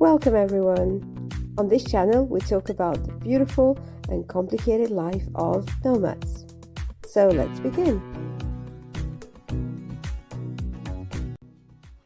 Welcome everyone! On this channel we talk about the beautiful and complicated life of nomads. So let's begin!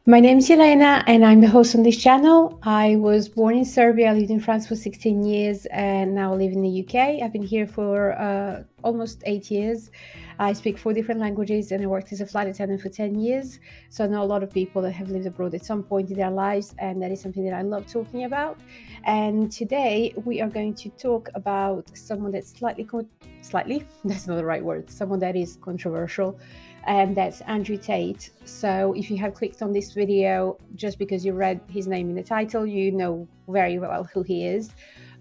My name is Elena and I'm the host on this channel. I was born in Serbia, lived in France for 16 years and now live in the UK. I've been here for almost 8 years. I speak 4 different languages and I worked as a flight attendant for 10 years. So I know a lot of people that have lived abroad at some point in their lives, and that is something that I love talking about. And today we are going to talk about someone that's that's not the right word, someone that is controversial. And that's Andrew Tate. So if you have clicked on this video just because you read his name in the title, you know very well who he is.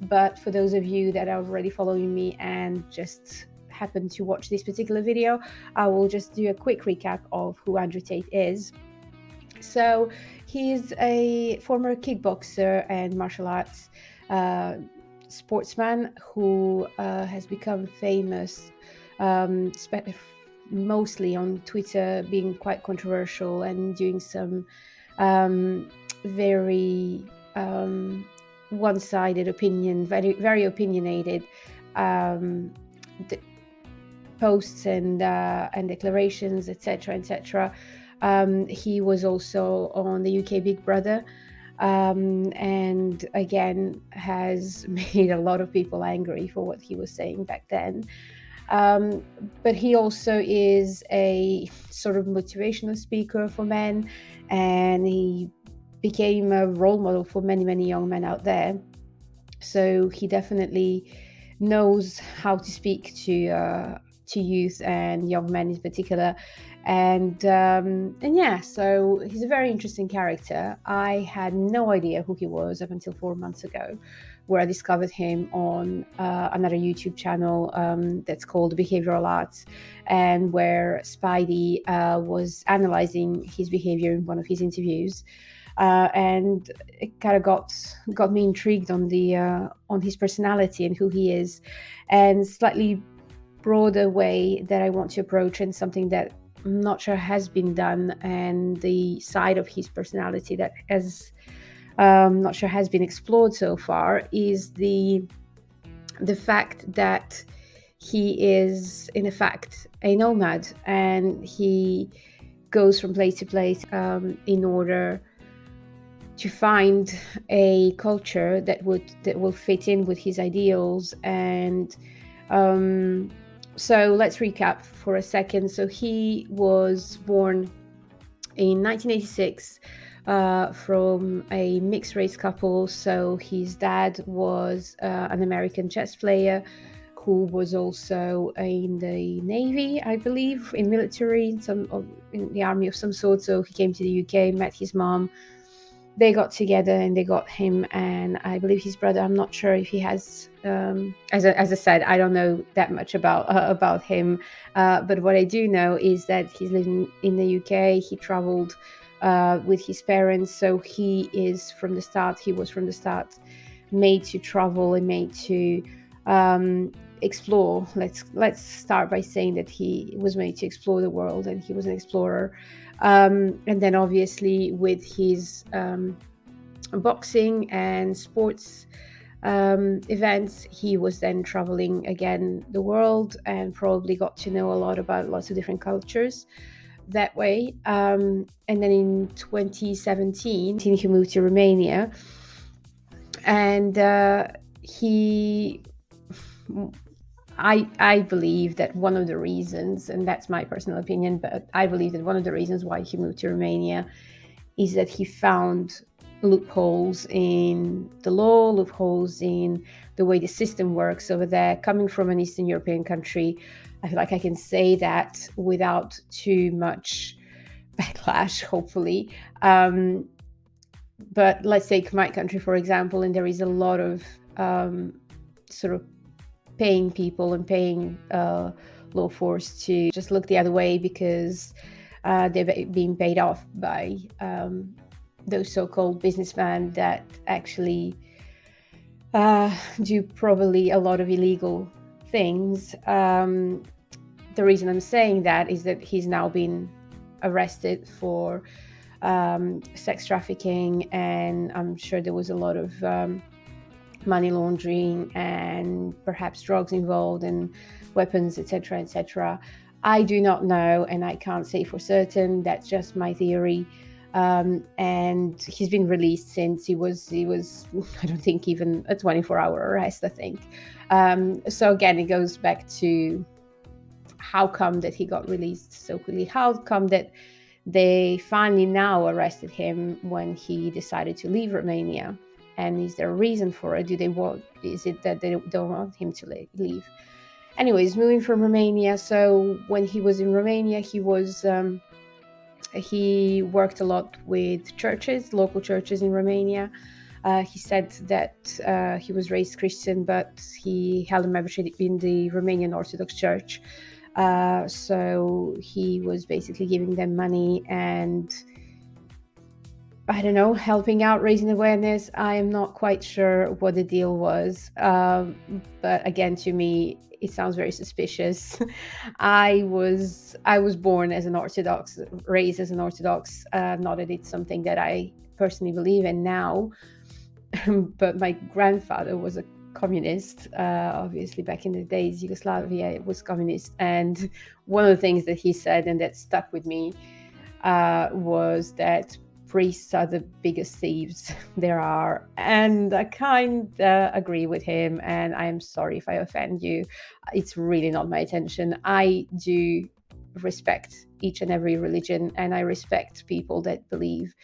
But for those of you that are already following me and just happen to watch this particular video, I will just do a quick recap of who Andrew Tate is. So he's a former kickboxer and martial arts sportsman who has become famous mostly on Twitter, being quite controversial and doing some very one-sided opinion, very opinionated posts and declarations, etc. He was also on the UK Big Brother, and again has made a lot of people angry for what he was saying back then. But he also is a sort of motivational speaker for men, and he became a role model for many young men out there. So he definitely knows how to speak to youth and young men in particular. And yeah, so he's a very interesting character. I had no idea who he was up until 4 months ago, where I discovered him on another YouTube channel that's called Behavioral Arts, and where Spidey was analyzing his behavior in one of his interviews. And it kind of got me intrigued on his personality and who he is, and slightly broader way that I want to approach, and something that I'm not sure has been done, and the side of his personality that not sure has been explored so far, is the fact that he is in effect a nomad, and he goes from place to place in order to find a culture that will fit in with his ideals. And so let's recap for a second. So he was born in 1986 from a mixed race couple. So his dad was an American chess player who was also in the Navy, I believe, in military, in the army of some sort. So he came to the UK, met his mom. They got together and they got him, and I believe his brother. I'm not sure if he has. As I said, I don't know that much about him, but what I do know is that he's living in the UK. He traveled with his parents, so he was from the start made to travel and made to explore. Let's start by saying that he was made to explore the world, and he was an explorer. And then obviously with his boxing and sports events, he was then traveling again the world, and probably got to know a lot about lots of different cultures that way. And then in 2017 he moved to Romania, and I believe that one of the reasons, and that's my personal opinion, but I believe that one of the reasons why he moved to Romania is that he found loopholes in the law, loopholes in the way the system works over there. Coming from an Eastern European country, I feel like I can say that without too much backlash, hopefully. But let's take my country, for example, and there is a lot of sort of paying people and paying law force to just look the other way because they're being paid off by those so-called businessmen that actually do probably a lot of illegal things. The reason I'm saying that is that he's now been arrested for sex trafficking, and I'm sure there was a lot of money laundering and perhaps drugs involved and weapons, etc., etc. I do not know, and I can't say for certain. That's just my theory. And he's been released since he was I don't think even a 24-hour arrest, I think. So again, it goes back to how come that he got released so quickly? How come that they finally now arrested him when he decided to leave Romania? And is there a reason for it? Is it that they don't want him to leave? Anyways, moving from Romania. So when he was in Romania, he worked a lot with churches, local churches in Romania. He said that he was raised Christian, but he held a membership in the Romanian Orthodox Church. So he was basically giving them money and, I don't know, helping out, raising awareness. I am not quite sure what the deal was. But again, to me, it sounds very suspicious. I was born as an Orthodox, raised as an Orthodox, not that it's something that I personally believe in now, but my grandfather was a communist. Obviously, back in the days, Yugoslavia was communist. And one of the things that he said, and that stuck with me, was that priests are the biggest thieves there are. And I kind of agree with him, and I am sorry if I offend you. It's really not my intention. I do respect each and every religion, and I respect people that believe.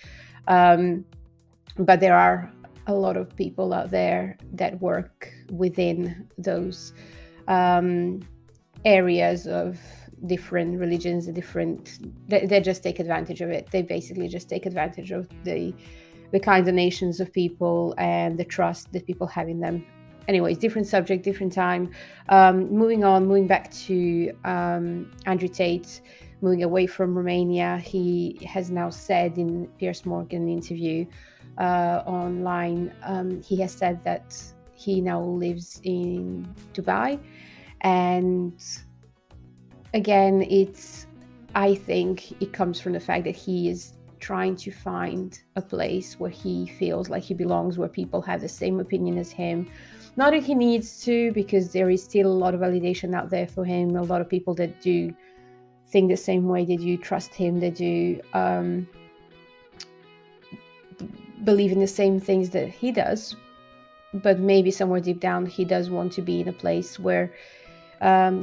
But there are a lot of people out there that work within those areas of different religions, they just take advantage of it. They basically just take advantage of the kind donations of people and the trust that people have in them. Anyways, different subject, different time. Moving back to Andrew Tate, moving away from Romania. He has now said in Piers Morgan interview online, he has said that he now lives in Dubai. And again, I think it comes from the fact that he is trying to find a place where he feels like he belongs, where people have the same opinion as him. Not that he needs to, because there is still a lot of validation out there for him. A lot of people that do think the same way, they do trust him, they do believe in the same things that he does. But maybe somewhere deep down, he does want to be in a place where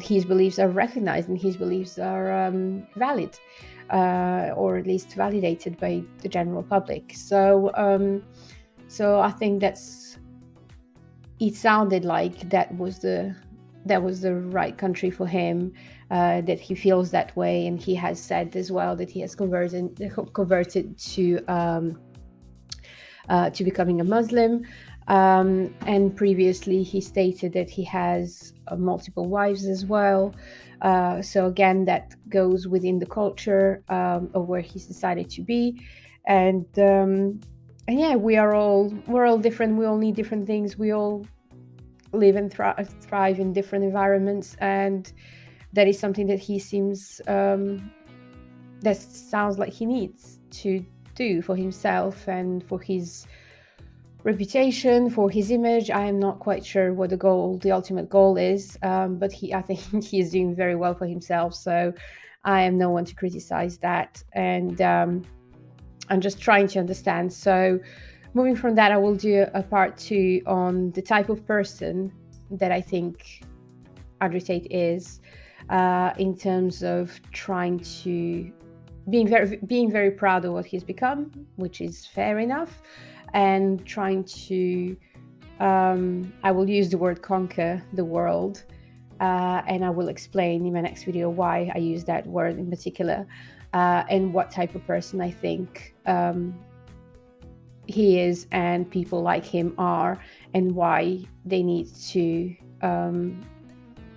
his beliefs are recognized and his beliefs are valid, or at least validated by the general public. So I think it sounded like that was the right country for him, that he feels that way. And he has said as well that he has converted to becoming a Muslim. And previously he stated that he has multiple wives as well. So again, that goes within the culture of where he's decided to be. And yeah, we're all different. We all need different things. We all live and thrive in different environments. And that is something that he seems, that sounds like he needs to do for himself and for his reputation, for his image. I am not quite sure what the ultimate goal is, but I think he is doing very well for himself. So I am no one to criticize that. And I'm just trying to understand. So moving from that, I will do a part 2 on the type of person that I think Andrew Tate is, in terms of trying to being very proud of what he's become, which is fair enough, and trying to, I will use the word conquer the world, and I will explain in my next video why I use that word in particular, and what type of person I think he is and people like him are, and why they need to,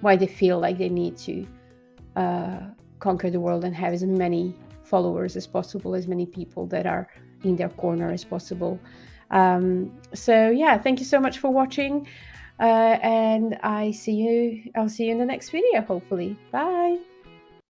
why they feel like they need to conquer the world and have as many followers as possible, as many people that are in their corner as possible. So yeah, thank you so much for watching, and I'll see you in the next video, hopefully. Bye.